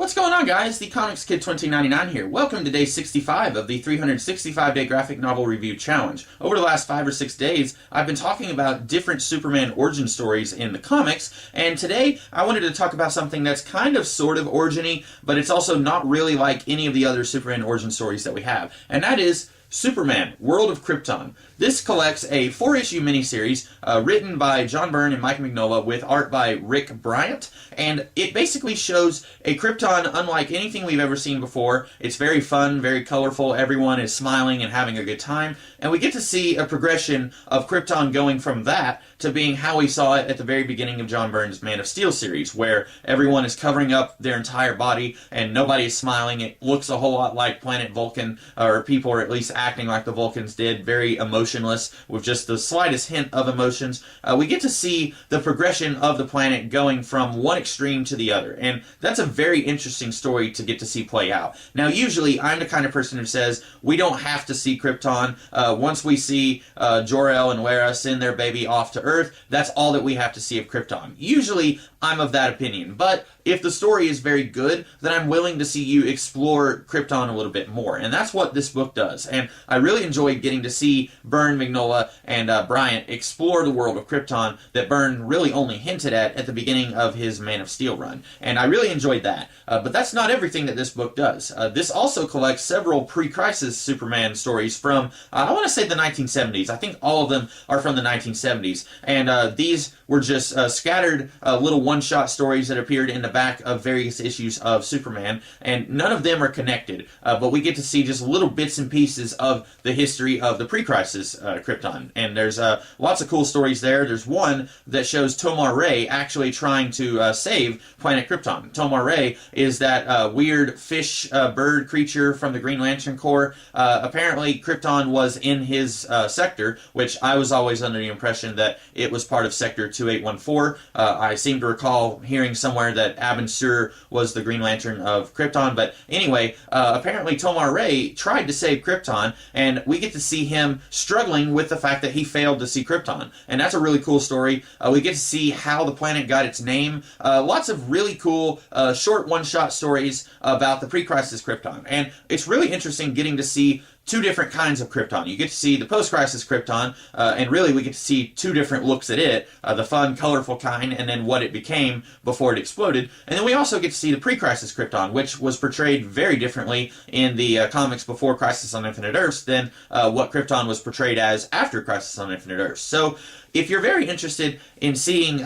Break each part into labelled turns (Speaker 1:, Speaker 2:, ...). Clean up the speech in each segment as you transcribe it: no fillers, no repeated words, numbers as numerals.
Speaker 1: What's going on, guys? The Comics Kid 2099 here. Welcome to day 65 of the 365-day graphic novel review challenge. Over the last 5 or 6 days, I've been talking about different Superman origin stories in the comics, and today I wanted to talk about something that's kind of sort of origin-y, but it's also not really like any of the other Superman origin stories that we have, and that is Superman, World of Krypton. This collects a 4-issue miniseries written by John Byrne and Mike Mignola with art by Rick Bryant, and it basically shows a Krypton unlike anything we've ever seen before. It's very fun, very colorful, everyone is smiling and having a good time, and we get to see a progression of Krypton going from that to being how we saw it at the very beginning of John Byrne's Man of Steel series, where everyone is covering up their entire body and nobody is smiling. It looks a whole lot like Planet Vulcan, or people are at least acting like the Vulcans did, very emotionless, with just the slightest hint of emotions. We get to see the progression of the planet going from one extreme to the other, and that's a very interesting story to get to see play out. Now, usually, I'm the kind of person who says, we don't have to see Krypton. Once we see Jor-El and Lara send their baby off to Earth, that's all that we have to see of Krypton. Usually, I'm of that opinion, but if the story is very good, then I'm willing to see you explore Krypton a little bit more, and that's what this book does. And I really enjoyed getting to see Byrne, Mignola, and Bryant explore the world of Krypton that Byrne really only hinted at the beginning of his Man of Steel run, and I really enjoyed that. But that's not everything that this book does. This also collects several pre-Crisis Superman stories from, I want to say the 1970s. I think all of them are from the 1970s, and these were just scattered little one-shot stories that appeared in the back of various issues of Superman, and none of them are connected, but we get to see just little bits and pieces of the history of the pre-Crisis Krypton, and there's lots of cool stories there. There's one that shows Tomar-Ray actually trying to save planet Krypton. Tomar-Ray is that weird fish bird creature from the Green Lantern Corps. Apparently Krypton was in his sector, which I was always under the impression that it was part of Sector 2814. I seem to recall hearing somewhere that Abin Sur was the Green Lantern of Krypton, but anyway, apparently Tomar-Ray tried to save Krypton, and we get to see him struggling with the fact that he failed to see Krypton, and that's a really cool story. We get to see how the planet got its name. Lots of really cool short one-shot stories about the pre-Crisis Krypton, and it's really interesting getting to see two different kinds of Krypton. You get to see the post-Crisis Krypton, and really we get to see two different looks at it, the fun, colorful kind, and then what it became before it exploded. And then we also get to see the pre-Crisis Krypton, which was portrayed very differently in the comics before Crisis on Infinite Earths than what Krypton was portrayed as after Crisis on Infinite Earths. So if you're very interested in seeing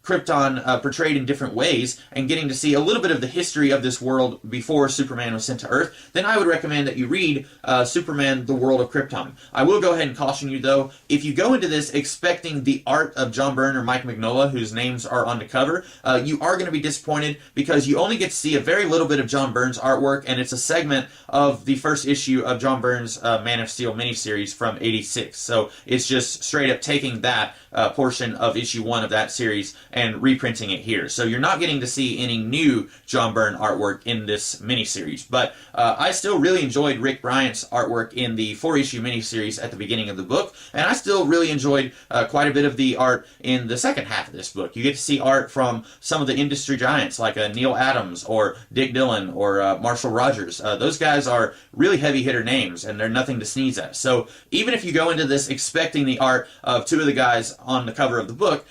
Speaker 1: Krypton portrayed in different ways and getting to see a little bit of the history of this world before Superman was sent to Earth, then I would recommend that you read Superman, the World of Krypton. I will go ahead and caution you, though, if you go into this expecting the art of John Byrne or Mike Mignola, whose names are on the cover, you are going to be disappointed because you only get to see a very little bit of John Byrne's artwork, and it's a segment of the first issue of John Byrne's Man of Steel miniseries from '86. So it's just straight up taking that portion of issue 1 of that series and reprinting it here. So you're not getting to see any new John Byrne artwork in this miniseries. But I still really enjoyed Rick Bryant's artwork in the 4-issue miniseries at the beginning of the book, and I still really enjoyed quite a bit of the art in the second half of this book. You get to see art from some of the industry giants like Neil Adams or Dick Dillon or Marshall Rogers. Those guys are really heavy hitter names, and they're nothing to sneeze at. So even if you go into this expecting the art of two of the guys on the cover of the book,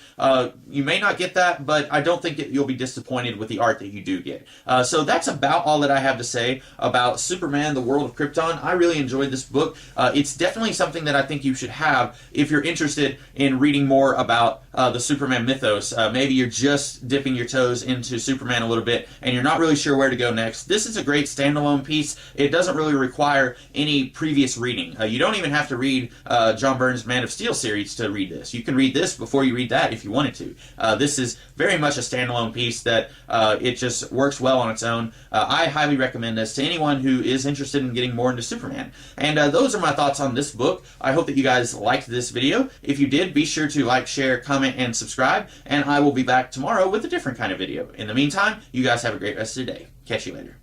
Speaker 1: you may not get that, but I don't think that you'll be disappointed with the art that you do get. So that's about all that I have to say about Superman, the World of Krypton. I really enjoyed this book. It's definitely something that I think you should have if you're interested in reading more about the Superman mythos. Maybe you're just dipping your toes into Superman a little bit and you're not really sure where to go next. This is a great standalone piece. It doesn't really require any previous reading. You don't even have to read John Byrne's Man of Steel series to read this. You can read this before you read that if you wanted to. This is very much a standalone piece that it just works well on its own. I highly recommend this to anyone who is interested in getting more into Superman. And those are my thoughts on this book. I hope that you guys liked this video. If you did, be sure to like, share, comment, and subscribe, and I will be back tomorrow with a different kind of video. In the meantime, you guys have a great rest of the day. Catch you later.